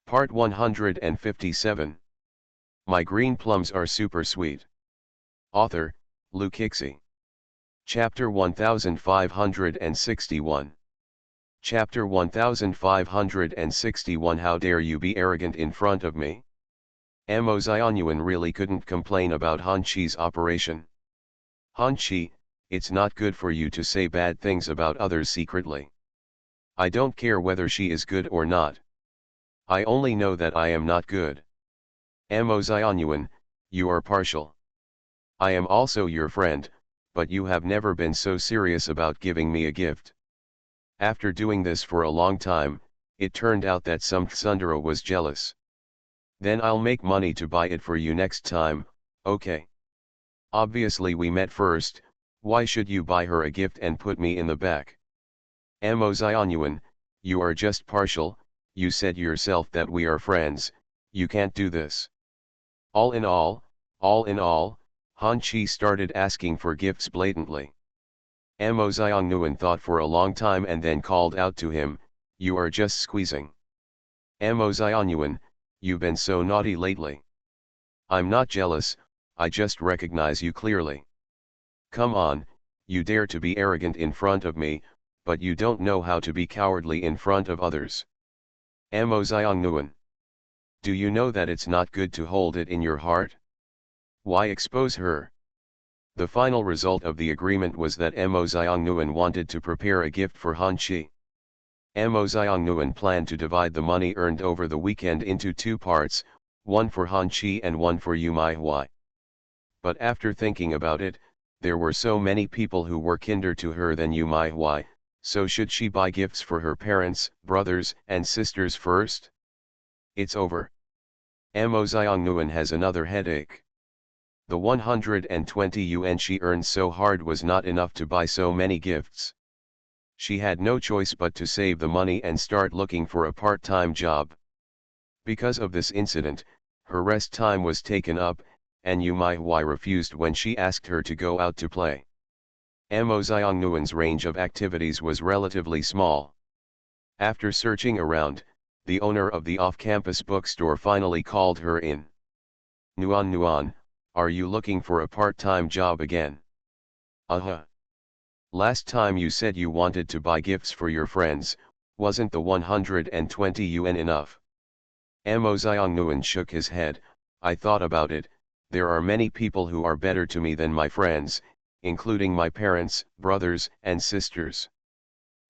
Part 157. My green plums are super sweet. Author, Lukixi. Chapter 1561. Chapter 1561. How dare you be arrogant in front of me? Mo Xianyuan really couldn't complain about Han Chi's operation. Han Chi, it's not good for you to say bad things about others secretly. I don't care whether she is good or not. I only know that I am not good. Mo Xianyuan, you are partial. I am also your friend, but you have never been so serious about giving me a gift. After doing this for a long time, it turned out that some tsundere was jealous. Then I'll make money to buy it for you next time, okay? Obviously we met first, why should you buy her a gift and put me in the back? Mo Xianyuan, you are just partial. You said yourself that we are friends, you can't do this. All in all, Han Chi started asking for gifts blatantly. Mo Xianyuan thought for a long time and then called out to him, you are just squeezing. Mo Xianyuan, you've been so naughty lately. I'm not jealous, I just recognize you clearly. Come on, you dare to be arrogant in front of me, but you don't know how to be cowardly in front of others. Mo Xianyuan. Do you know that it's not good to hold it in your heart? Why expose her? The final result of the agreement was that Mo Xianyuan wanted to prepare a gift for Han Chi. Mo Xianyuan planned to divide the money earned over the weekend into two parts, one for Han Chi and one for Yu Mai Hui. But after thinking about it, there were so many people who were kinder to her than Yu Mai Hui. So should she buy gifts for her parents, brothers, and sisters first? It's over. Mo Xianyuan has another headache. The 120 yuan she earned so hard was not enough to buy so many gifts. She had no choice but to save the money and start looking for a part-time job. Because of this incident, her rest time was taken up, and Yu Mai Hui refused when she asked her to go out to play. Mo Xianyuan's range of activities was relatively small. After searching around, the owner of the off-campus bookstore finally called her in. Nuan, are you looking for a part-time job again? Last time you said you wanted to buy gifts for your friends, wasn't the 120 yuan enough? Mo Xianyuan shook his head, I thought about it, there are many people who are better to me than my friends, including my parents, brothers, and sisters.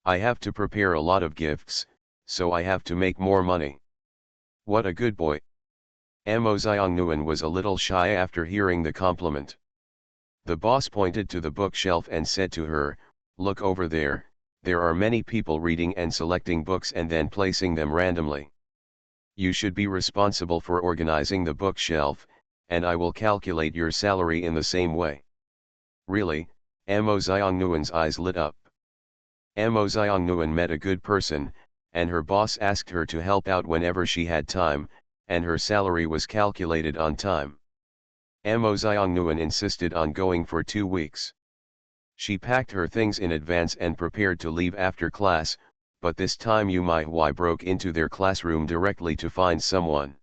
I have to prepare a lot of gifts, so I have to make more money. What a good boy. Mo Xianyuan was a little shy after hearing the compliment. The boss pointed to the bookshelf and said to her, look over there, there are many people reading and selecting books and then placing them randomly. You should be responsible for organizing the bookshelf, and I will calculate your salary in the same way. Really? Mo Xianyuan's eyes lit up. Mo Xianyuan met a good person, and her boss asked her to help out whenever she had time, and her salary was calculated on time. Mo Xianyuan insisted on going for 2 weeks. She packed her things in advance and prepared to leave after class, but this time Yu Mai Hui broke into their classroom directly to find someone.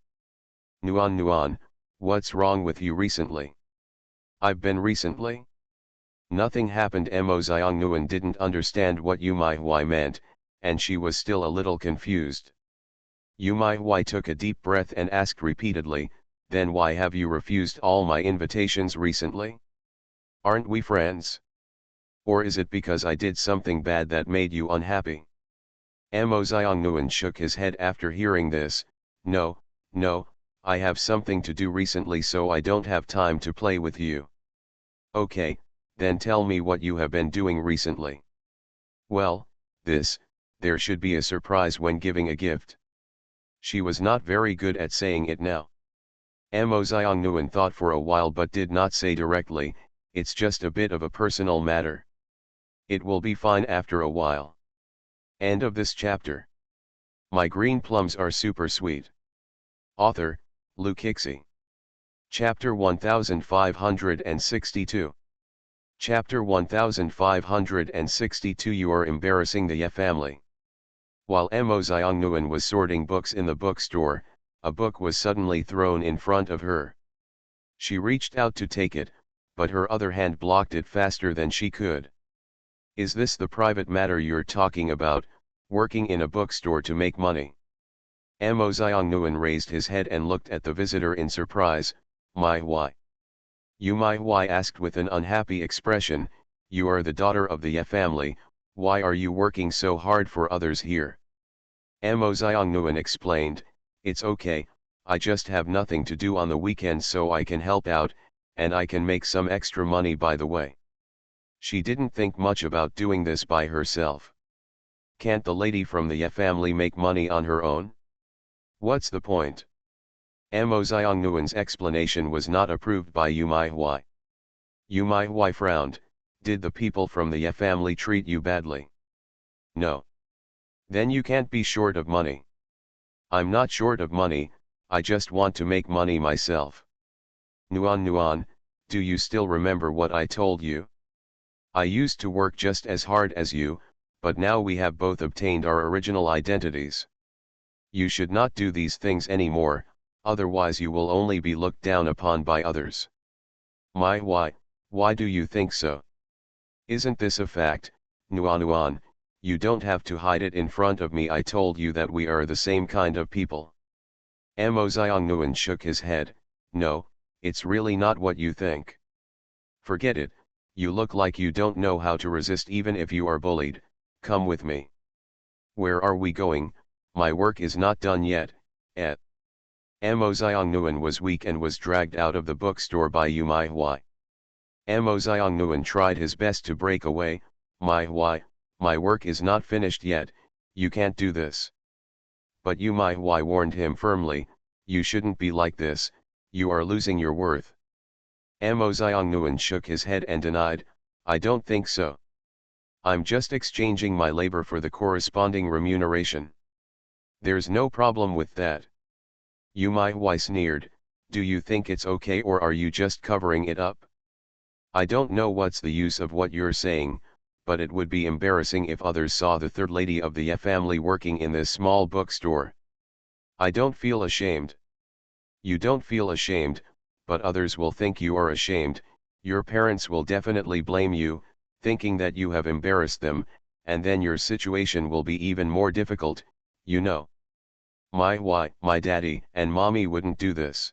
Nuan, what's wrong with you recently? I've been recently? Nothing happened. Mo Xianyuan didn't understand what Yu Mai Hui meant, and she was still a little confused. Yu Mai Hui took a deep breath and asked repeatedly, then why have you refused all my invitations recently? Aren't we friends? Or is it because I did something bad that made you unhappy? Mo Xianyuan shook his head after hearing this, no, I have something to do recently so I don't have time to play with you. Okay, then tell me what you have been doing recently. Well, there should be a surprise when giving a gift. She was not very good at saying it now. Mo Xianyuan thought for a while but did not say directly, it's just a bit of a personal matter. It will be fine after a while. End of this chapter. My green plums are super sweet. Author, Lukixi. Chapter 1562. Chapter 1562. You are embarrassing the Ye family. While Mo Xiongnuan was sorting books in the bookstore, a book was suddenly thrown in front of her. She reached out to take it, but her other hand blocked it faster than she could. Is this the private matter you're talking about, working in a bookstore to make money? Mo Xiongnuan raised his head and looked at the visitor in surprise. My why? You my why asked with an unhappy expression. You are the daughter of the Ye family, why are you working so hard for others here? Mo Xiongnuan explained, it's okay, I just have nothing to do on the weekends so I can help out, and I can make some extra money by the way. She didn't think much about doing this by herself. Can't the lady from the Ye family make money on her own? What's the point? Mo Xiongnuan's explanation was not approved by Yu Mai Huai. Yu Mai Huai frowned. Did the people from the Ye family treat you badly? No. Then you can't be short of money. I'm not short of money, I just want to make money myself. Nuan, do you still remember what I told you? I used to work just as hard as you, but now we have both obtained our original identities. You should not do these things anymore, otherwise you will only be looked down upon by others. My why do you think so? Isn't this a fact, Nuan, you don't have to hide it in front of me, I told you that we are the same kind of people. Mo Xiongnuan shook his head, no, it's really not what you think. Forget it, you look like you don't know how to resist even if you are bullied, come with me. Where are we going? My work is not done yet, Mo Xiongnuan was weak and was dragged out of the bookstore by Yu Mai Huai. Mo Xiongnuan tried his best to break away. My work is not finished yet, you can't do this. But Yu Mai Huai warned him firmly, you shouldn't be like this, you are losing your worth. Mo Xiongnuan shook his head and denied, I don't think so. I'm just exchanging my labor for the corresponding remuneration. There's no problem with that. Yu Mai Huai sneered, do you think it's okay or are you just covering it up? I don't know what's the use of what you're saying, but it would be embarrassing if others saw the third lady of the Ye family working in this small bookstore. I don't feel ashamed. You don't feel ashamed, but others will think you are ashamed, your parents will definitely blame you, thinking that you have embarrassed them, and then your situation will be even more difficult, you know. My daddy and mommy wouldn't do this.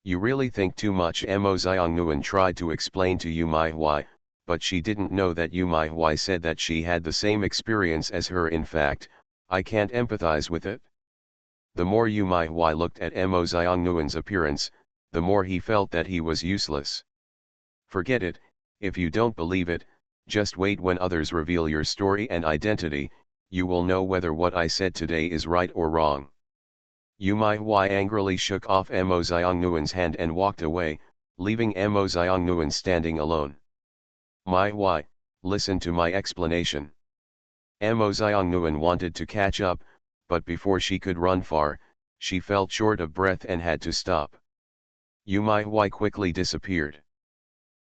You really think too much. Mo Xiongnuan tried to explain to Yu Mai Huai, but she didn't know that Yu Mai Huai said that she had the same experience as her. In fact, I can't empathize with it. The more Yu Mai Huai looked at Mo Xiongnuan's appearance, the more he felt that he was useless. Forget it, if you don't believe it, just wait when others reveal your story and identity, you will know whether what I said today is right or wrong. Yu Mai Huai angrily shook off Mo Xiongnuan's hand and walked away, leaving Mo Xiongnuan standing alone. Mai Huai, listen to my explanation. Mo Xiongnuan wanted to catch up, but before she could run far, she felt short of breath and had to stop. Yu Mai Huai quickly disappeared.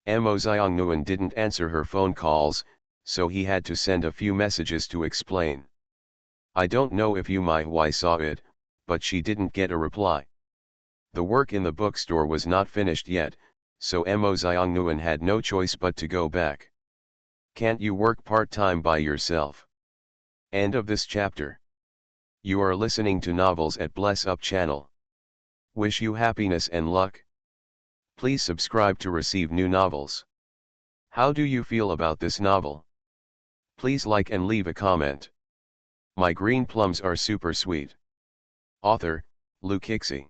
Mo Xiongnuan didn't answer her phone calls, so he had to send a few messages to explain. I don't know if Yu Mai Huai saw it, but she didn't get a reply. The work in the bookstore was not finished yet, so Mo Xiongnuan had no choice but to go back. Can't you work part-time by yourself? End of this chapter. You are listening to Novels at Bless Up channel. Wish you happiness and luck. Please subscribe to receive new novels. How do you feel about this novel? Please like and leave a comment. My green plums are super sweet. Author, Lu Kixi.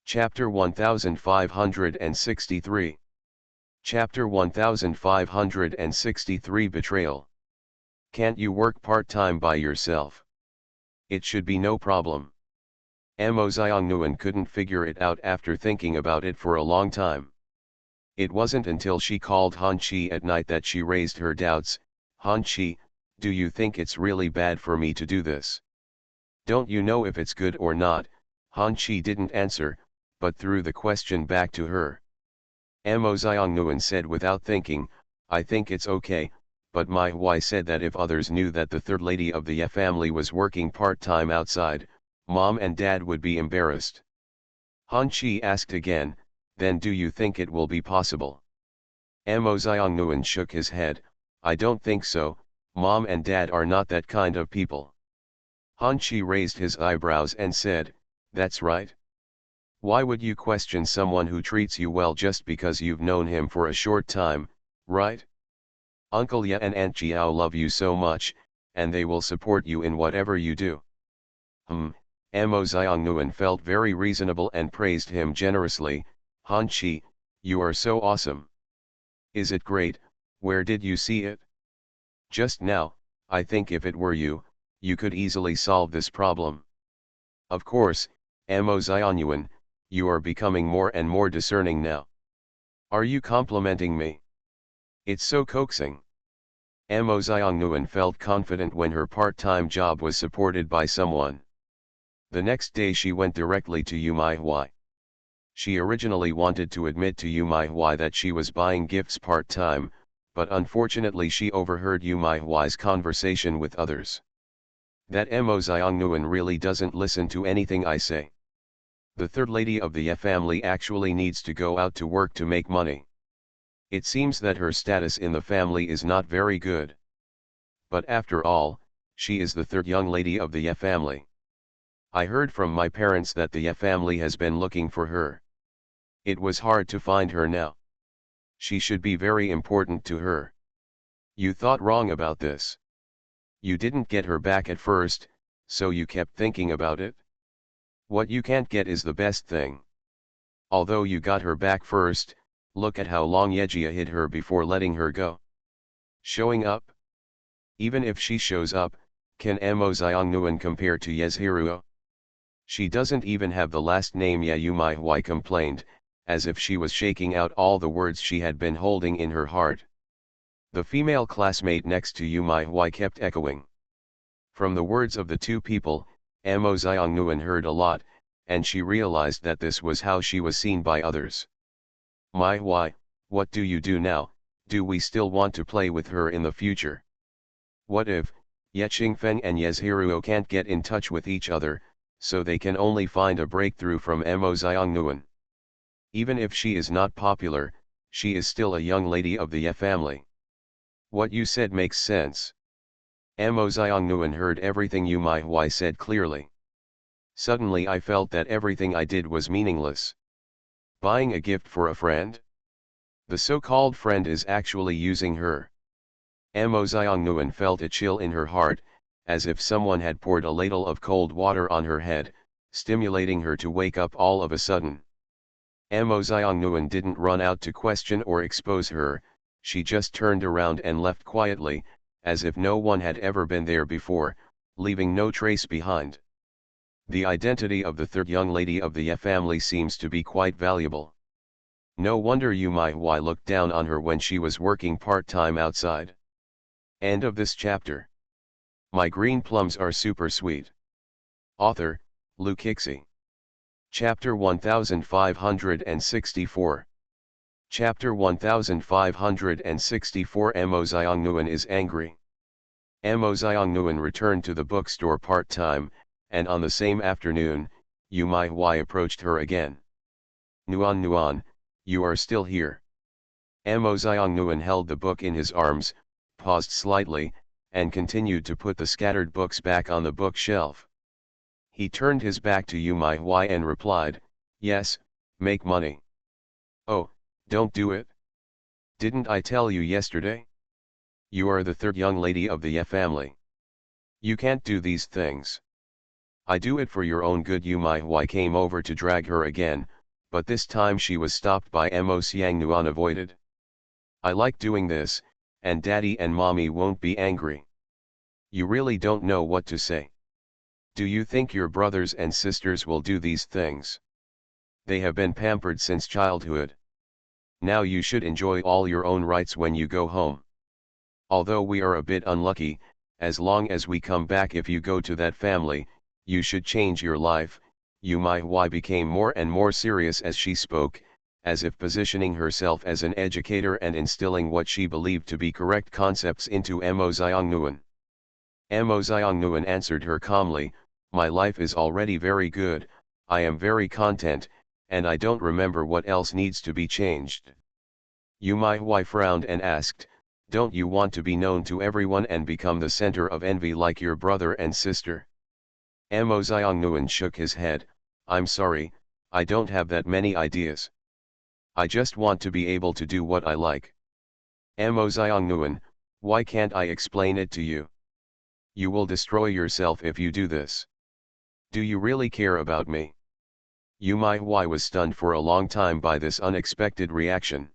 Chapter 1563. Chapter 1563 Betrayal. Can't you work part-time by yourself? It should be no problem. Mo Xiongnuan couldn't figure it out after thinking about it for a long time. It wasn't until she called Han Chi at night that she raised her doubts. Han Chi, do you think it's really bad for me to do this? Don't you know if it's good or not? Han Chi didn't answer, but threw the question back to her. Mo Xiongnuan said without thinking, I think it's okay, but my wife said that if others knew that the third lady of the family was working part-time outside, mom and dad would be embarrassed. Han Chi asked again, then do you think it will be possible? Mo Xiong Nguyen shook his head, I don't think so, mom and dad are not that kind of people. Han Chi raised his eyebrows and said, that's right. Why would you question someone who treats you well just because you've known him for a short time, right? Uncle Ye and Aunt Jiao love you so much, and they will support you in whatever you do. Mo Xiong Nguyen felt very reasonable and praised him generously. Han Chi, you are so awesome. Is it great? Where did you see it? Just now, I think if it were you, you could easily solve this problem. Of course, Mo Xiong Nguyen, you are becoming more and more discerning now. Are you complimenting me? It's so coaxing. Mo Xiong Nguyen felt confident when her part-time job was supported by someone. The next day she went directly to Yu Mai Hui. She originally wanted to admit to Yu Mai Hui that she was buying gifts part-time, but unfortunately she overheard Yu Mai Hui's conversation with others. That Mo Xiong Nguyen really doesn't listen to anything I say. The third lady of the family actually needs to go out to work to make money. It seems that her status in the family is not very good. But after all, she is the third young lady of the family. I heard from my parents that the family has been looking for her. It was hard to find her now. She should be very important to her. You thought wrong about this. You didn't get her back at first, so you kept thinking about it. What you can't get is the best thing. Although you got her back first, look at how long Yejia hid her before letting her go. Showing up? Even if she shows up, can Mo Xiong Nguyen compare to Yezhiruo? She doesn't even have the last name Ye. Yu Mai Hui complained, as if she was shaking out all the words she had been holding in her heart. The female classmate next to Yu Mai Hui kept echoing. From the words of the two people, Mo Xiong Nguyen heard a lot, and she realized that this was how she was seen by others. Mai Hui, what do you do now? Do we still want to play with her in the future? What if, Ye Qingfeng and Yezhiruo can't get in touch with each other, so they can only find a breakthrough from Mo Xiong Nguyen? Even if she is not popular, she is still a young lady of the family. What you said makes sense. Mo Xiong Nguyen heard everything Yu Mai Hui said clearly. Suddenly I felt that everything I did was meaningless. Buying a gift for a friend? The so-called friend is actually using her. Mo Xiong Nguyen felt a chill in her heart, as if someone had poured a ladle of cold water on her head, stimulating her to wake up all of a sudden. Mo Xiong Nguyen didn't run out to question or expose her, she just turned around and left quietly, as if no one had ever been there before, leaving no trace behind. The identity of the third young lady of the family seems to be quite valuable. No wonder Yu Mai Hui looked down on her when she was working part-time outside. End of this chapter. My green plums are super sweet. Author, Lu Kixi. Chapter 1564. Chapter 1564 Mo Xiong Nguyen is angry. Mo Xiong Nguyen returned to the bookstore part-time, and on the same afternoon, Yu Mai Hui approached her again. Nguyen Nguyen, you are still here. Mo Xiong Nguyen held the book in his arms, paused slightly, and continued to put the scattered books back on the bookshelf. He turned his back to Yu Mai Hui and replied, yes, make money. Oh, don't do it. Didn't I tell you yesterday? You are the third young lady of the family. You can't do these things. I do it for your own good. Yu Mai Hui came over to drag her again, but this time she was stopped by Mo Xiong Nguyen avoided. I like doing this, and daddy and mommy won't be angry. You really don't know what to say. Do you think your brothers and sisters will do these things? They have been pampered since childhood. Now you should enjoy all your own rights when you go home. Although we are a bit unlucky, as long as we come back, if you go to that family, you should change your life. Yu Mai Hui became more and more serious as she spoke, as if positioning herself as an educator and instilling what she believed to be correct concepts into Mo Xiongnuan. Mo Xiongnuan answered her calmly, "My life is already very good, I am very content, and I don't remember what else needs to be changed." Yu Maihui frowned and asked, "Don't you want to be known to everyone and become the center of envy like your brother and sister?" Mo Xiongnuan shook his head, "I'm sorry, I don't have that many ideas. I just want to be able to do what I like." Mo Xiongnuan, "Why can't I explain it to you? You will destroy yourself if you do this. Do you really care about me?" Yu Maihui was stunned for a long time by this unexpected reaction.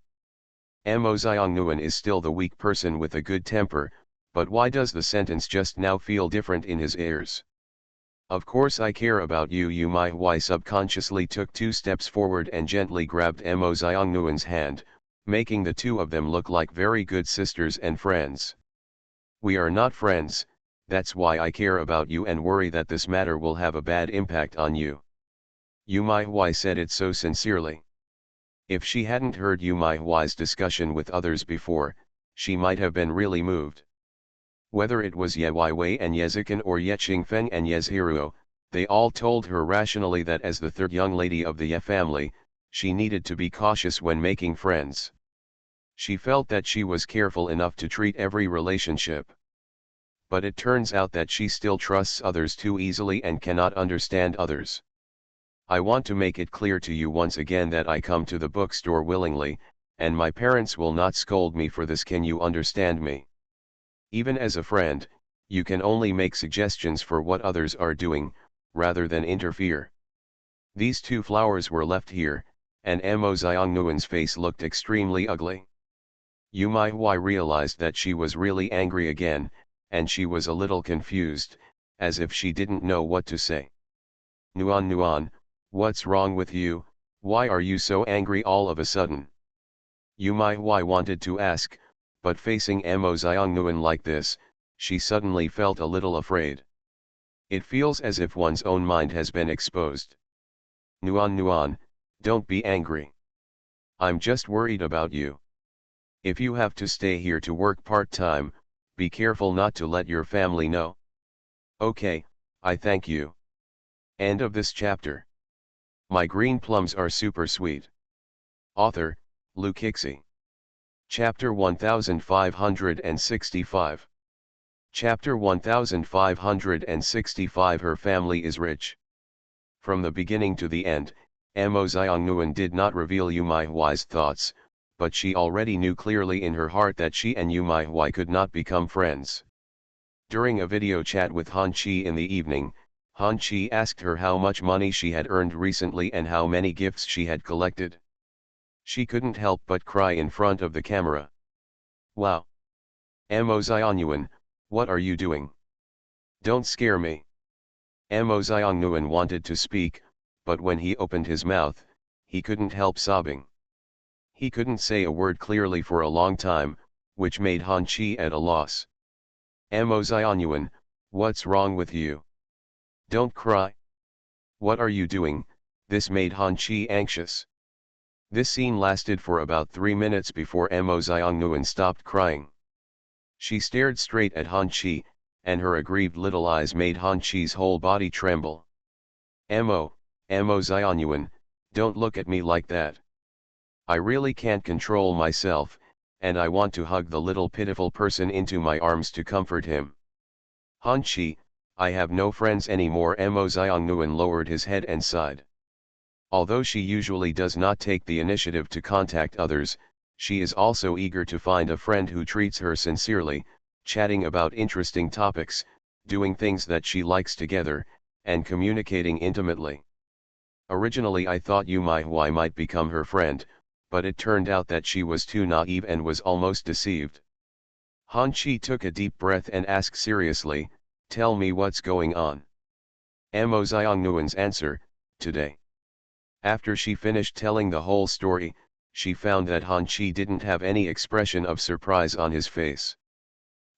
Mo Xiongnuan is still the weak person with a good temper, but why does the sentence just now feel different in his ears? "Of course I care about you." Yu Maihui subconsciously took 2 steps forward and gently grabbed Mo Xiongnuan's hand, making the two of them look like very good sisters and friends. "We are not friends, that's why I care about you and worry that this matter will have a bad impact on you." Yu Maihui said it so sincerely. If she hadn't heard Yu Maihui's discussion with others before, she might have been really moved. Whether it was Ye Weiwei and Ye Zikan or Ye Qingfeng and Ye Zhiruo, they all told her rationally that as the third young lady of the Ye family, she needed to be cautious when making friends. She felt that she was careful enough to treat every relationship. But it turns out that she still trusts others too easily and cannot understand others. "I want to make it clear to you once again that I come to the bookstore willingly, and my parents will not scold me for this. Can you understand me? Even as a friend, you can only make suggestions for what others are doing, rather than interfere." These 2 flowers were left here, and Mo Xiongnuan's face looked extremely ugly. Yu Maihui realized that she was really angry again, and she was a little confused, as if she didn't know what to say. Nuan, what's wrong with you? Why are you so angry all of a sudden?" Yu Maihui wanted to ask, but facing Mo Xiongnuan like this, she suddenly felt a little afraid. It feels as if one's own mind has been exposed. Nuan, don't be angry. I'm just worried about you. If you have to stay here to work part-time, be careful not to let your family know. Okay, I thank you. End of this chapter. My green plums are super sweet. Author, Lu Kixi. Chapter 1565. Chapter 1565. Her family is rich. From the beginning to the end, Mo Xiongnuan did not reveal Yu Maihui's thoughts, but she already knew clearly in her heart that she and Yu Maihui could not become friends. During a video chat with Han Qi in the evening, Han Qi asked her how much money she had earned recently and how many gifts she had collected. She couldn't help but cry in front of the camera. "Wow! Mo Xiongnuan, what are you doing? Don't scare me." Mo Xiongnuan wanted to speak, but when he opened his mouth, he couldn't help sobbing. He couldn't say a word clearly for a long time, which made Han Qi at a loss. "Mo Xiongnuan, what's wrong with you? Don't cry. What are you doing?" This made Han Qi anxious. This scene lasted for about 3 minutes before Mo Xiongnuan stopped crying. She stared straight at Han Qi, and her aggrieved little eyes made Han Qi's whole body tremble. Mo Xiongnuan, don't look at me like that. I really can't control myself, and I want to hug the little pitiful person into my arms to comfort him. Han Qi, I have no friends anymore." Mo Xiongnuan lowered his head and sighed. Although she usually does not take the initiative to contact others, she is also eager to find a friend who treats her sincerely, chatting about interesting topics, doing things that she likes together, and communicating intimately. Originally I thought Yu Maihui might become her friend, but it turned out that she was too naive and was almost deceived. Han Qi took a deep breath and asked seriously, "Tell me what's going on." Mo Xiongnuan's answer, "Today." After she finished telling the whole story, she found that Han Qi didn't have any expression of surprise on his face.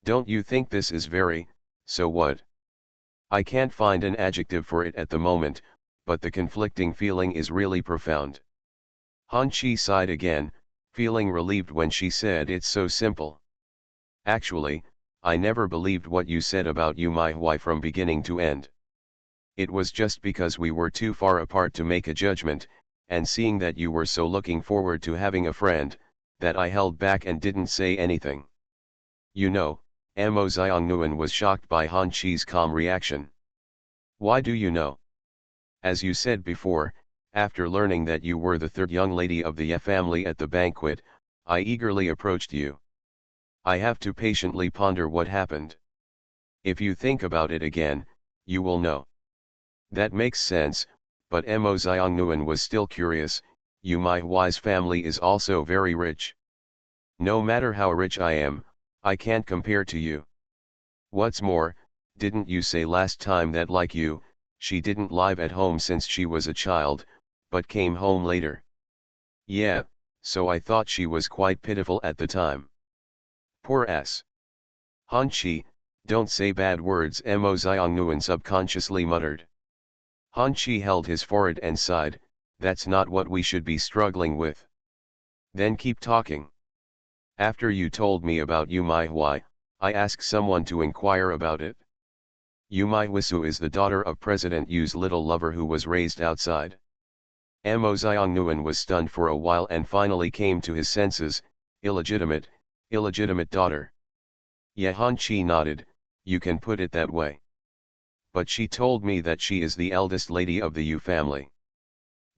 "Don't you think this is very, so what? I can't find an adjective for it at the moment, but the conflicting feeling is really profound. Han Chi sighed again, feeling relieved when she said it's so simple. Actually, I never believed what you said about you my wife from beginning to end. It was just because we were too far apart to make a judgment, and seeing that you were so looking forward to having a friend, that I held back and didn't say anything. You know, Mo Xiang Nguyen was shocked by Han Chi's calm reaction. Why do you know? As you said before, after learning that you were the third young lady of the Ye family at the banquet, I eagerly approached you. I have to patiently ponder what happened. If you think about it again, you will know. That makes sense, but Mo Xiang Nguyen was still curious. You my wise family is also very rich. No matter how rich I am, I can't compare to you. What's more, didn't you say last time that like you, she didn't live at home since she was a child, but came home later? Yeah, so I thought she was quite pitiful at the time. Poor S. Han Chi, don't say bad words, Mo Xiang Nguyen subconsciously muttered. Han Chi held his forehead and sighed, that's not what we should be struggling with. Then keep talking. After you told me about Yu Mai Hui, I asked someone to inquire about it. Yu Mai Wisu is the daughter of President Yu's little lover who was raised outside. Mo Xiang Nguyen was stunned for a while and finally came to his senses. Illegitimate daughter. Yeah, Han Chi nodded, you can put it that way. But she told me that she is the eldest lady of the Yu family.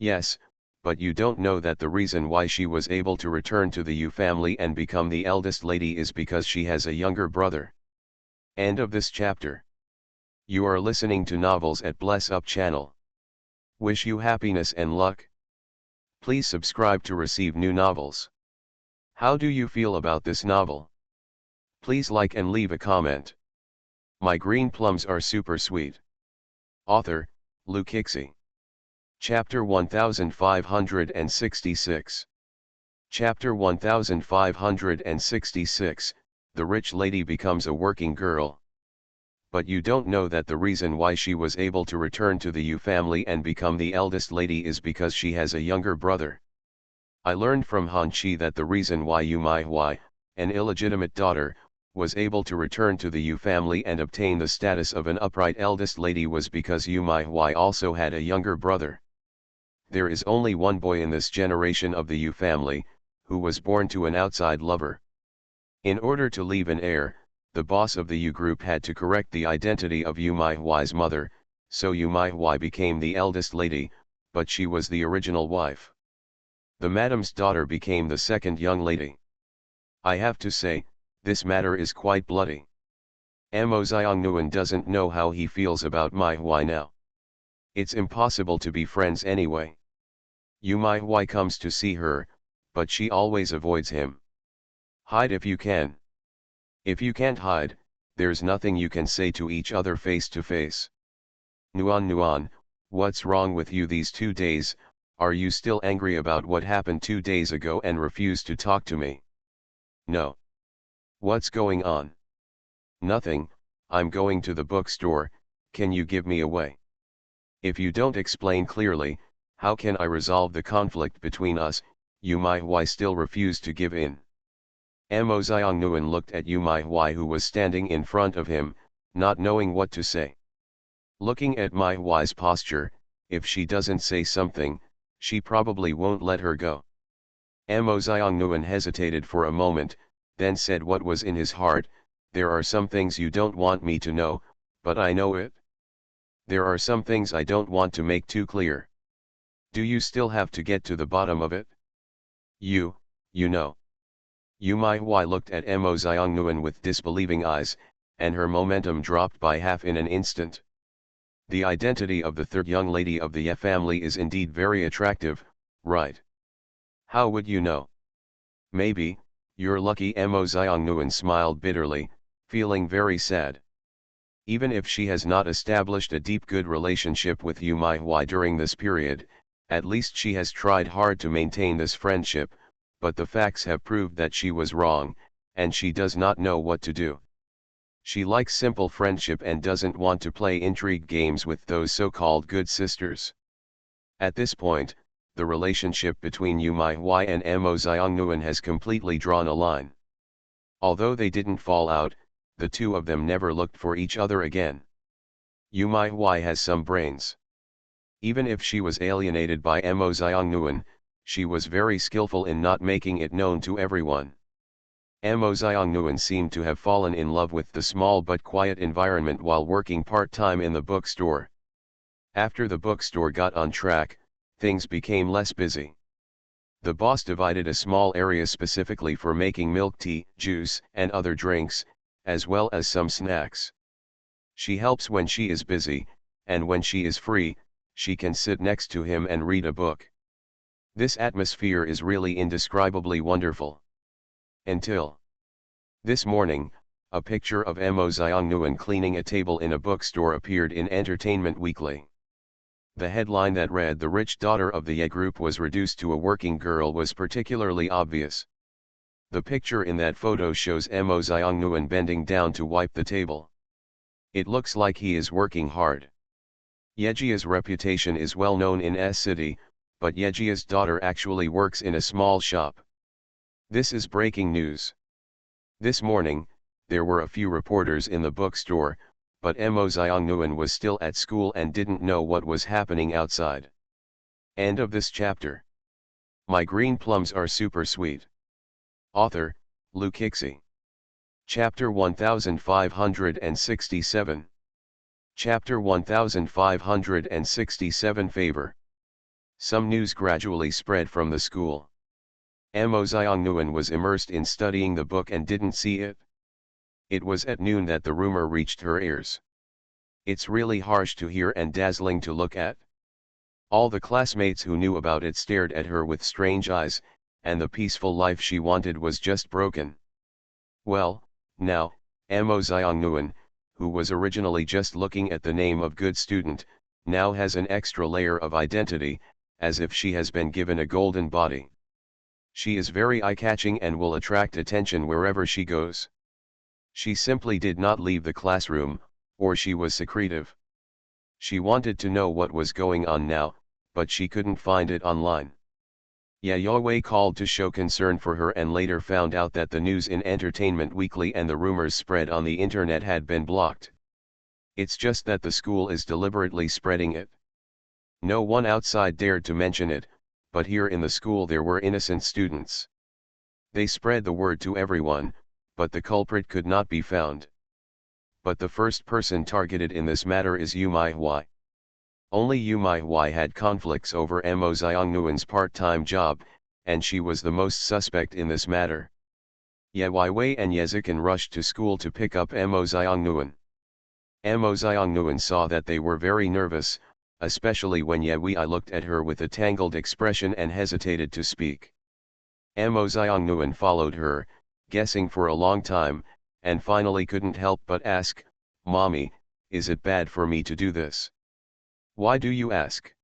Yes, but you don't know that the reason why she was able to return to the Yu family and become the eldest lady is because she has a younger brother. End of this chapter. You are listening to Novels at Bless Up channel. Wish you happiness and luck. Please subscribe to receive new novels. How do you feel about this novel? Please like and leave a comment. My green plums are super sweet. Author, Lu Kixi. Chapter 1566. Chapter 1566, The Rich Lady Becomes a Working Girl. But you don't know that the reason why she was able to return to the Yu family and become the eldest lady is because she has a younger brother. I learned from Han Chi that the reason why Yu Mai Hui, an illegitimate daughter, was able to return to the Yu family and obtain the status of an upright eldest lady was because Yu Mai Hui also had a younger brother. There is only one boy in this generation of the Yu family, who was born to an outside lover. In order to leave an heir, the boss of the Yu group had to correct the identity of Yu Mai Hui's mother, so Yu Mai Hui became the eldest lady, but she was the original wife. The madam's daughter became the second young lady. I have to say, this matter is quite bloody. Mo Xiang Nguyen doesn't know how he feels about Mai Hui now. It's impossible to be friends anyway. Yu Mai Hui comes to see her, but she always avoids him. Hide if you can. If you can't hide, there's nothing you can say to each other face to face. Nguyen, what's wrong with you these 2 days? Are you still angry about what happened 2 days ago and refuse to talk to me? No. What's going on? Nothing, I'm going to the bookstore, can you give me away? If you don't explain clearly, how can I resolve the conflict between us? Yu Mai Hui still refused to give in. Mo Xiang Nguyen looked at Yu Mai Hui who was standing in front of him, not knowing what to say. Looking at Mai Hui's posture, if she doesn't say something, she probably won't let her go. Mo Xiang Nguyen hesitated for a moment, then said what was in his heart, there are some things you don't want me to know, but I know it. There are some things I don't want to make too clear. Do you still have to get to the bottom of it? You know. Yu Mai Hui looked at Mo Xiang Nguyen with disbelieving eyes, and her momentum dropped by half in an instant. The identity of the third young lady of the Ye family is indeed very attractive, right? How would you know? Maybe, you're lucky. Mo Xiang Nguyen smiled bitterly, feeling very sad. Even if she has not established a deep good relationship with Yu Mai Hui during this period, at least she has tried hard to maintain this friendship, but the facts have proved that she was wrong, and she does not know what to do. She likes simple friendship and doesn't want to play intrigue games with those so-called good sisters. At this point, the relationship between Yu Mai and Mo Xiongnuan has completely drawn a line. Although they didn't fall out, the two of them never looked for each other again. Yu Mai has some brains. Even if she was alienated by Mo Xiongnuan, she was very skillful in not making it known to everyone. Mo Xiongnuan seemed to have fallen in love with the small but quiet environment while working part-time in the bookstore. After the bookstore got on track, things became less busy. The boss divided a small area specifically for making milk tea, juice, and other drinks, as well as some snacks. She helps when she is busy, and when she is free, she can sit next to him and read a book. This atmosphere is really indescribably wonderful. Until this morning, a picture of Mo Xiongnuan cleaning a table in a bookstore appeared in Entertainment Weekly. The headline that read "The rich daughter of the Ye Group was reduced to a working girl" was particularly obvious. The picture in that photo shows Mo Xiongnuan bending down to wipe the table. It looks like he is working hard. Yejia's reputation is well known in S City, but Yejia's daughter actually works in a small shop. This is breaking news. This morning, there were a few reporters in the bookstore, but Mo Xiongnuan was still at school and didn't know what was happening outside. End of this chapter. My green plums are super sweet. Author, Lu Kixi. Chapter 1567. Chapter 1567 Favor. Some news gradually spread from the school. Mo Xiongnuan was immersed in studying the book and didn't see it. It was at noon that the rumor reached her ears. It's really harsh to hear and dazzling to look at. All the classmates who knew about it stared at her with strange eyes, and the peaceful life she wanted was just broken. Well, now, Mo Xiongnuan, who was originally just looking at the name of good student, now has an extra layer of identity, as if she has been given a golden body. She is very eye-catching and will attract attention wherever she goes. She simply did not leave the classroom, or she was secretive. She wanted to know what was going on now, but she couldn't find it online. Yayoi called to show concern for her and later found out that the news in Entertainment Weekly and the rumors spread on the internet had been blocked. It's just that the school is deliberately spreading it. No one outside dared to mention it, but here in the school there were innocent students. They spread the word to everyone, but the culprit could not be found. But the first person targeted in this matter is Yu Mai. Only Yu Mai had conflicts over Mo Xiongnuan's part-time job, and she was the most suspect in this matter. Ye Wei and Yezikin rushed to school to pick up Mo Xiongnuan. Mo Xiongnuan saw that they were very nervous, especially when Ye Wei looked at her with a tangled expression and hesitated to speak. Mo Xiongnuan followed her, guessing for a long time, and finally couldn't help but ask, "Mommy, is it bad for me to do this?" "Why do you ask?"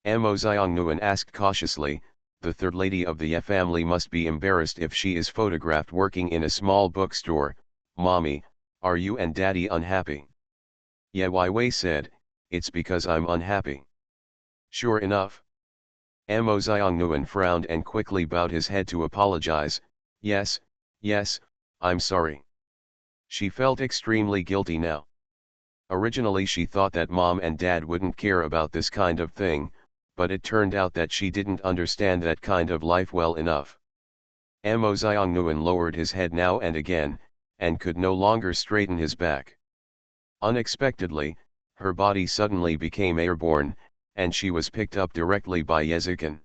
Mo Xiongnuan asked cautiously. The third lady of the Ye family must be embarrassed if she is photographed working in a small bookstore. "Mommy, are you and Daddy unhappy?" Ye Wei said, "It's because I'm unhappy." "Sure enough." Mo Xiongnuan frowned and quickly bowed his head to apologize. Yes, I'm sorry." She felt extremely guilty now. Originally she thought that Mom and Dad wouldn't care about this kind of thing, but it turned out that she didn't understand that kind of life well enough. Mo Xiongnuan lowered his head now and again, and could no longer straighten his back. Unexpectedly, her body suddenly became airborne, and she was picked up directly by Yezikin.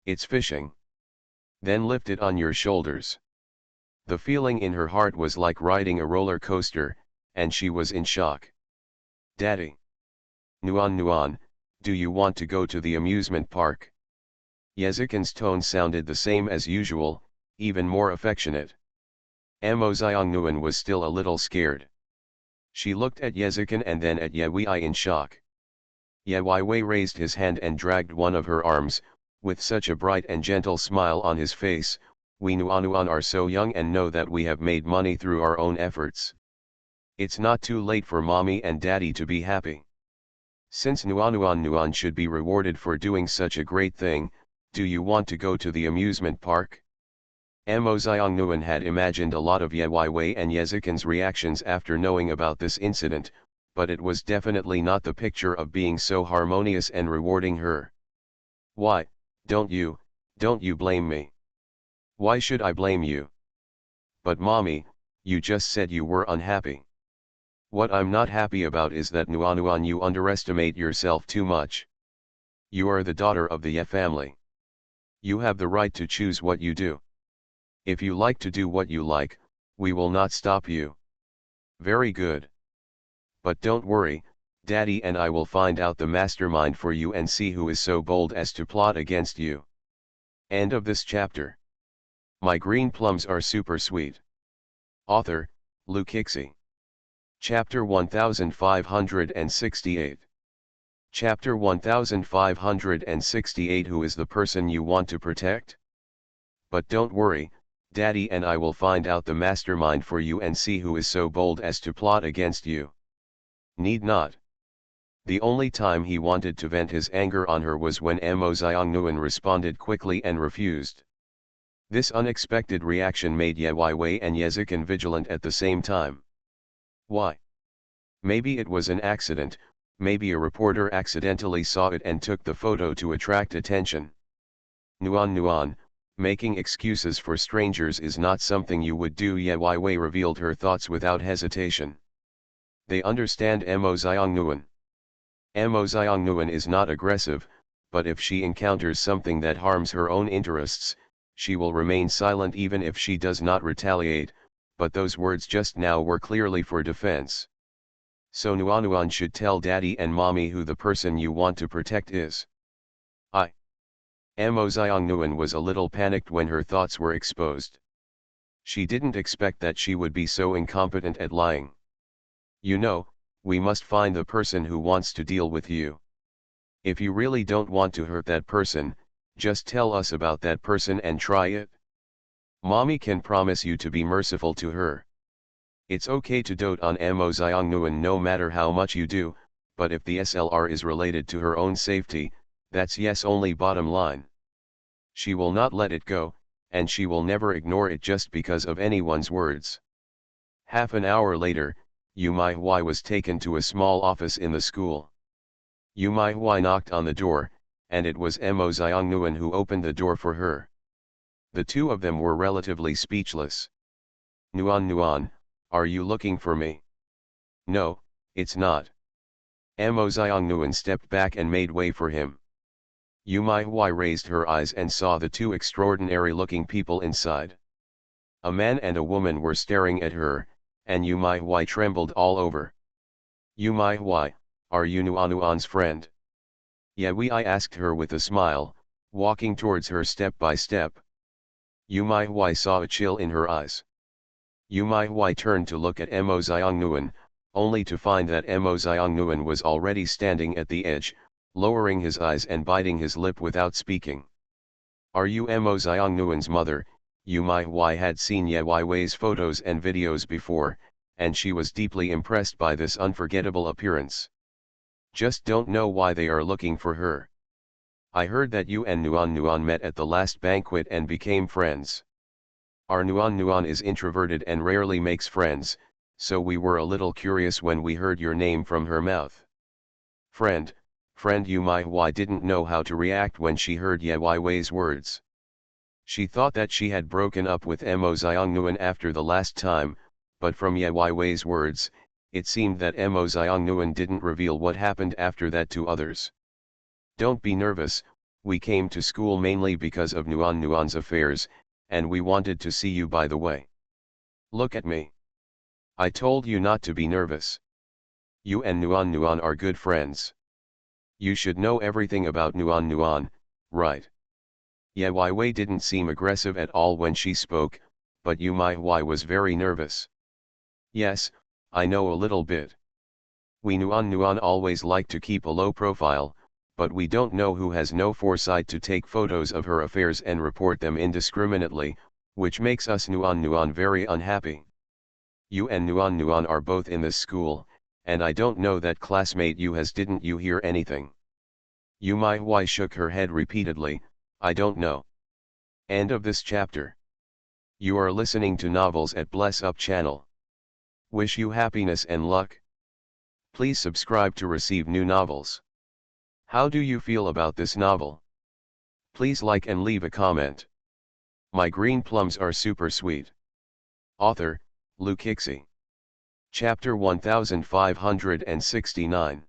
"It's fishing. Then lift it on your shoulders." The feeling in her heart was like riding a roller coaster, and she was in shock. "Daddy. Nuan, do you want to go to the amusement park?" Yezikin's tone sounded the same as usual, even more affectionate. Mo Xiongnuan was still a little scared. She looked at Yezikin and then at Ye Wei in shock. Ye Wei raised his hand and dragged one of her arms, with such a bright and gentle smile on his face. "We Nuan are so young and know that we have made money through our own efforts. It's not too late for Mommy and Daddy to be happy." Since Nuan should be rewarded for doing such a great thing, do you want to go to the amusement park? Mo Xiongnuan had imagined a lot of Ye Wei and Yezikin's reactions after knowing about this incident, but it was definitely not the picture of being so harmonious and rewarding her. Why, don't you blame me? Why should I blame you? But mommy, you just said you were unhappy. What I'm not happy about is that Nuan you underestimate yourself too much. You are the daughter of the Ye family. You have the right to choose what you do. If you like to do what you like, we will not stop you. Very good. But don't worry, Daddy and I will find out the mastermind for you and see who is so bold as to plot against you. End of this chapter. My green plums are super sweet. Author, Lou Kixie. Chapter 1568. Chapter 1568. Who is the person you want to protect? But don't worry, Daddy and I will find out the mastermind for you and see who is so bold as to plot against you. Need not. The only time he wanted to vent his anger on her was when Mo Xiongnuan responded quickly and refused. This unexpected reaction made Ye Wei and Yezikin vigilant at the same time. Why? Maybe it was an accident, maybe a reporter accidentally saw it and took the photo to attract attention. Nuan, making excuses for strangers is not something you would do. Ye Wei revealed her thoughts without hesitation. They understand Mo Xiongnuan. Mo Xiongnuan is not aggressive, but if she encounters something that harms her own interests, she will remain silent even if she does not retaliate, but those words just now were clearly for defense. So Nuan should tell Daddy and Mommy who the person you want to protect is. Mo Xiongnuan was a little panicked when her thoughts were exposed. She didn't expect that she would be so incompetent at lying. You know, we must find the person who wants to deal with you. If you really don't want to hurt that person, just tell us about that person and try it. Mommy can promise you to be merciful to her. It's okay to dote on Mo Xiongnuan no matter how much you do, but if the SLR is related to her own safety, that's yes only bottom line. She will not let it go, and she will never ignore it just because of anyone's words. Half an hour later, Yu Mai-Hui was taken to a small office in the school. Yu Mai-Hui knocked on the door, and it was Mo Xiongnuan who opened the door for her. The two of them were relatively speechless. Nuan, are you looking for me? No, it's not. Mo Xiongnuan stepped back and made way for him. Yu Mai-Hui raised her eyes and saw the two extraordinary-looking people inside. A man and a woman were staring at her, and Yu Mai-Hui trembled all over. Yu Mai-Hui, are you Nuan's friend? Yeah, I asked her with a smile, walking towards her step by step. Yu Mai-Hui saw a chill in her eyes. Yu Mai-Hui turned to look at Mo Xiongnuan, only to find that Mo Xiongnuan was already standing at the edge, lowering his eyes and biting his lip without speaking. Are you Mo Xiongnuan's mother? Yu Mai-Hui had seen Ye Wei's photos and videos before, and she was deeply impressed by this unforgettable appearance. Just don't know why they are looking for her. I heard that you and Nuan met at the last banquet and became friends. Our Nuan is introverted and rarely makes friends, so we were a little curious when we heard your name from her mouth. Friend Yu Mai-Hui didn't know how to react when she heard Ye Wei's words. She thought that she had broken up with Mo Xiongnuan after the last time, but from Ye Wei's words, it seemed that Mo Xiongnuan didn't reveal what happened after that to others. Don't be nervous, we came to school mainly because of Nuan's affairs, and we wanted to see you by the way. Look at me. I told you not to be nervous. You and Nuan are good friends. You should know everything about Nuan, right? Ye Wei didn't seem aggressive at all when she spoke, but Yu Mai-Hui was very nervous. Yes, I know a little bit. We Nuan always like to keep a low profile, but we don't know who has no foresight to take photos of her affairs and report them indiscriminately, which makes us Nuan very unhappy. You and Nuan are both in this school, and I don't know that classmate you has. Didn't you hear anything? Yumai Hwai shook her head repeatedly. I don't know. End of this chapter. You are listening to Novels at Bless Up channel. Wish you happiness and luck. Please subscribe to receive new novels. How do you feel about this novel? Please like and leave a comment. My green plums are super sweet. Author, Luke Ixie. Chapter 1569.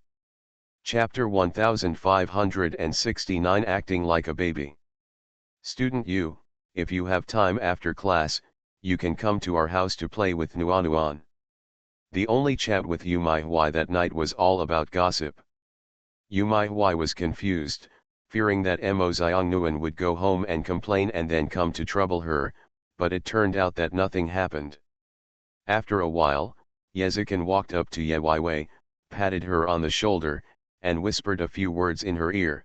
Chapter 1569 Acting Like a Baby. Student U, if you have time after class, you can come to our house to play with Nuan Nuan. The only chat with Yumai Hwai that night was all about gossip. Yumai Hwai was confused, fearing that Mo Xiong Nguyen would go home and complain and then come to trouble her, but it turned out that nothing happened. After a while, Yezikin walked up to Ye Weiwei, patted her on the shoulder, and whispered a few words in her ear.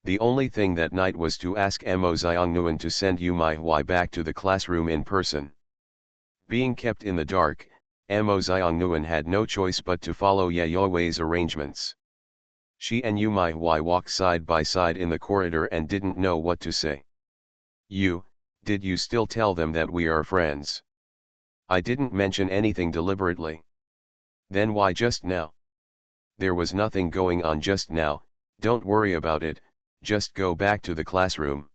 The only thing that night was to ask Mo Xiong Nguyen to send Yumai Hwai back to the classroom in person. Being kept in the dark, Mo Xiong Nguyen had no choice but to follow Ye Weiwei's arrangements. She and Yumai Hwai walked side by side in the corridor and didn't know what to say. Did you still tell them that we are friends? I didn't mention anything deliberately. Then why just now? There was nothing going on just now, don't worry about it, just go back to the classroom.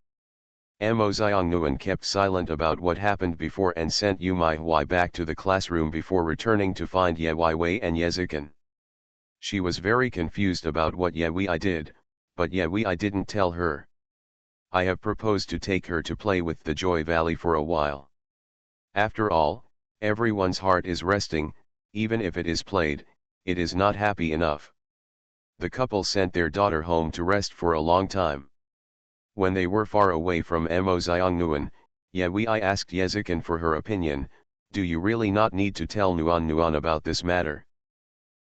Mo Xiong Nguyen kept silent about what happened before and sent Yumai Hwai back to the classroom before returning to find Ye Weiwei and Yezikin. She was very confused about what Ye Weiwei did, but Ye Weiwei didn't tell her. I have proposed to take her to play with the Joy Valley for a while. After all, everyone's heart is resting, even if it is played, it is not happy enough. The couple sent their daughter home to rest for a long time. When they were far away from Mo Xiong Nguyen, Ye Weiwei asked Yezikin for her opinion. Do you really not need to tell Nuan Nuan about this matter?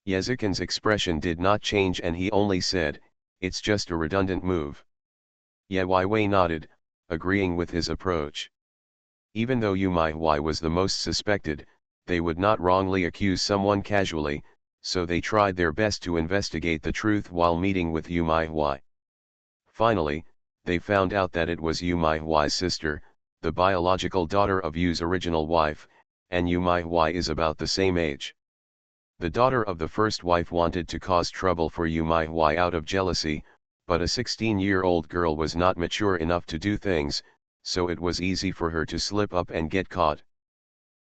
Yezikin's expression did not change and he only said, it's just a redundant move. Ye Weiwei nodded, agreeing with his approach. Even though Yumai Hwai was the most suspected, they would not wrongly accuse someone casually, so they tried their best to investigate the truth while meeting with Yumai Hwai. Finally, they found out that it was Yumai Hwai's sister, the biological daughter of Yu's original wife, and Yumai Hwai is about the same age. The daughter of the first wife wanted to cause trouble for Yumai Hwai out of jealousy, but a 16-year-old girl was not mature enough to do things, so it was easy for her to slip up and get caught.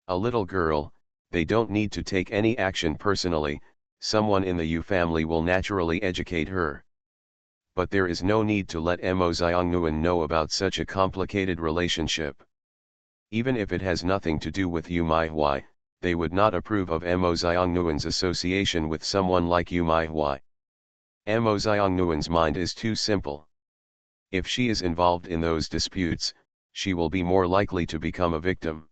A little girl, they don't need to take any action personally, someone in the Yu family will naturally educate her. But there is no need to let Mo Xiong Nguyen know about such a complicated relationship. Even if it has nothing to do with Yumai Hwai, they would not approve of Mo Xiong Nguyen's association with someone like Yumai Hwai. Mo Xiong Nguyen's mind is too simple. If she is involved in those disputes, she will be more likely to become a victim.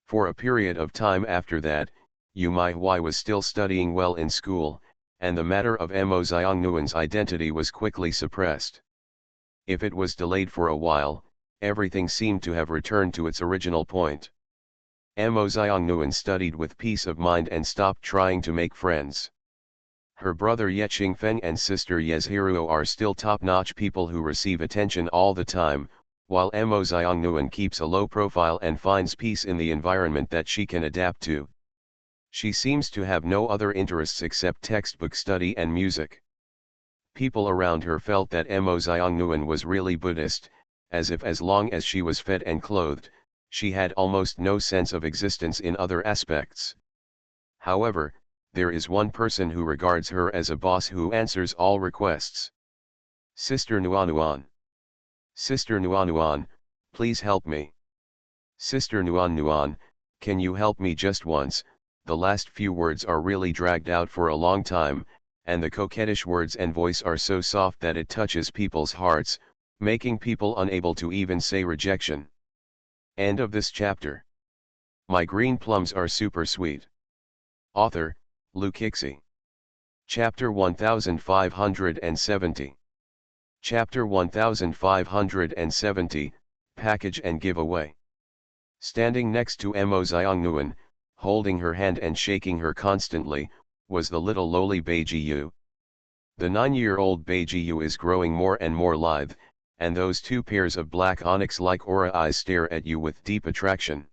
For a period of time after that, Yumai Hwai was still studying well in school, and the matter of Mo Xiong Nguyen's identity was quickly suppressed. If it was delayed for a while, everything seemed to have returned to its original point. Mo Xiong Nguyen studied with peace of mind and stopped trying to make friends. Her brother Ye Qingfeng and sister Yezhiruo are still top-notch people who receive attention all the time, while Mo Xiong Nguyen keeps a low profile and finds peace in the environment that she can adapt to. She seems to have no other interests except textbook study and music. People around her felt that Mo Xiong Nguyen was really Buddhist, as if as long as she was fed and clothed, she had almost no sense of existence in other aspects. However, there is one person who regards her as a boss who answers all requests. Sister Nuan Nuan. Sister Nuan Nuan, please help me. Sister Nuan Nuan, can you help me just once? The last few words are really dragged out for a long time, and the coquettish words and voice are so soft that it touches people's hearts, making people unable to even say rejection. End of this chapter. My green plums are super sweet. Author, Luke Ixie. Chapter 1570. Chapter 1570, Package and Giveaway. Standing next to Mo Xiong Nguyen, holding her hand and shaking her constantly, was the little lowly Beijiu. The 9-year-old Beijiu is growing more and more lithe, and those two pairs of black onyx-like aura eyes stare at you with deep attraction.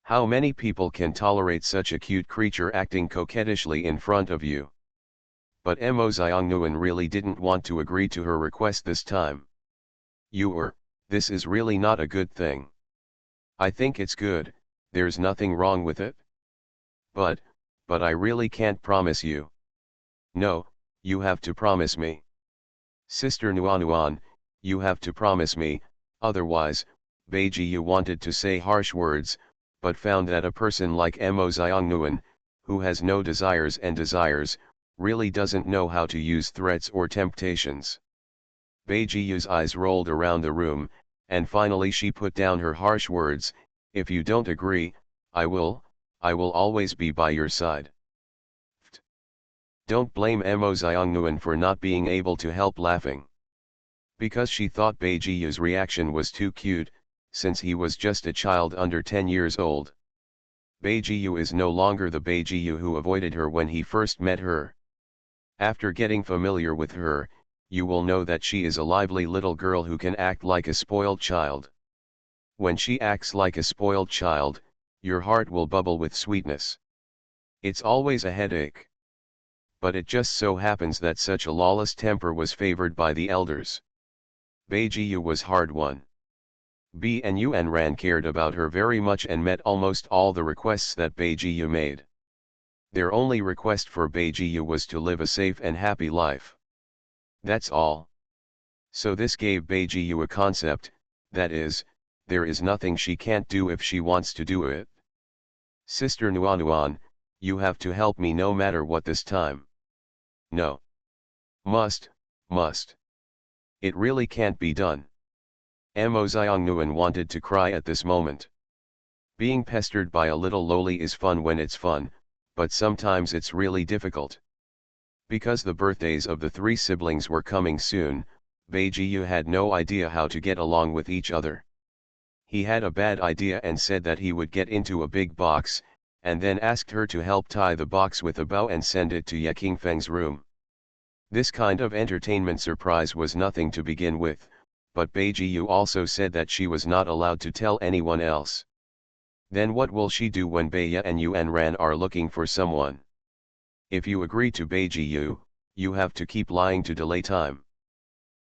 How many people can tolerate such a cute creature acting coquettishly in front of you? But Mo Xiongnuan really didn't want to agree to her request this time. This is really not a good thing. I think it's good, there's nothing wrong with it. But I really can't promise you. No, you have to promise me. Sister Nuanuan, you have to promise me, otherwise, Beijiu wanted to say harsh words, but found that a person like Mo Xiongnuan, who has no desires and desires, really doesn't know how to use threats or temptations. Beijiu's eyes rolled around the room, and finally she put down her harsh words, if you don't agree, I will always be by your side. Don't blame Mo Xiongnuan for not being able to help laughing. Because she thought Beijiu's reaction was too cute, since he was just a child under 10 years old. Beijiu is no longer the Beijiu who avoided her when he first met her. After getting familiar with her, you will know that she is a lively little girl who can act like a spoiled child. When she acts like a spoiled child, your heart will bubble with sweetness. It's always a headache. But it just so happens that such a lawless temper was favored by the elders. Beijiu was hard won. B and Yuan Ran cared about her very much and met almost all the requests that Beijiu made. Their only request for Beijiu was to live a safe and happy life. That's all. So this gave Beijiu a concept, that is, there is nothing she can't do if she wants to do it. Sister Nuanuan, you have to help me no matter what this time. No. Must. It really can't be done. Mo Xiongnuan wanted to cry at this moment. Being pestered by a little lowly is fun when it's fun, but sometimes it's really difficult. Because the birthdays of the three siblings were coming soon, Beijiu had no idea how to get along with each other. He had a bad idea and said that he would get into a big box, and then asked her to help tie the box with a bow and send it to Ye Qingfeng's room. This kind of entertainment surprise was nothing to begin with, but Beijiu also said that she was not allowed to tell anyone else. Then what will she do when Beiya and Yuan Ran are looking for someone? If you agree to Beijiu, you have to keep lying to delay time.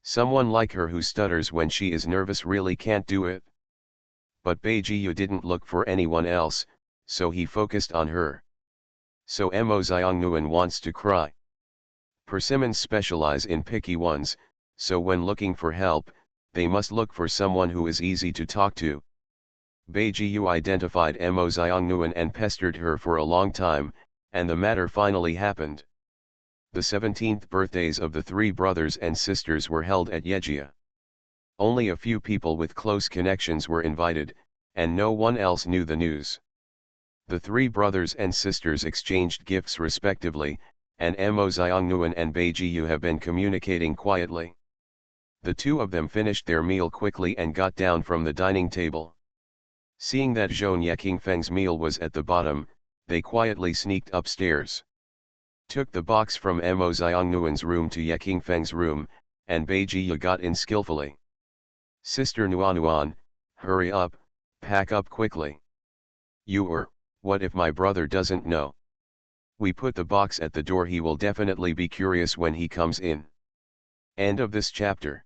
Someone like her who stutters when she is nervous really can't do it. But Beijiu didn't look for anyone else, so he focused on her. So Mo Xiongnuan wants to cry. Persimmons specialize in picky ones, so when looking for help, they must look for someone who is easy to talk to. Beijiu identified Mo Xiongnuan and pestered her for a long time, and the matter finally happened. The 17th birthdays of the three brothers and sisters were held at Yejia. Only a few people with close connections were invited, and no one else knew the news. The three brothers and sisters exchanged gifts respectively, and Mo Xiongnuan and Beijiu have been communicating quietly. The two of them finished their meal quickly and got down from the dining table. Seeing that Zhou Ye Qingfeng's meal was at the bottom, they quietly sneaked upstairs. Took the box from Mo Xiongnuan's room to Ye Qingfeng's room, and Beijiu got in skillfully. Sister Nuanuan, hurry up, pack up quickly. What if my brother doesn't know? We put the box at the door, he will definitely be curious when he comes in. End of this chapter.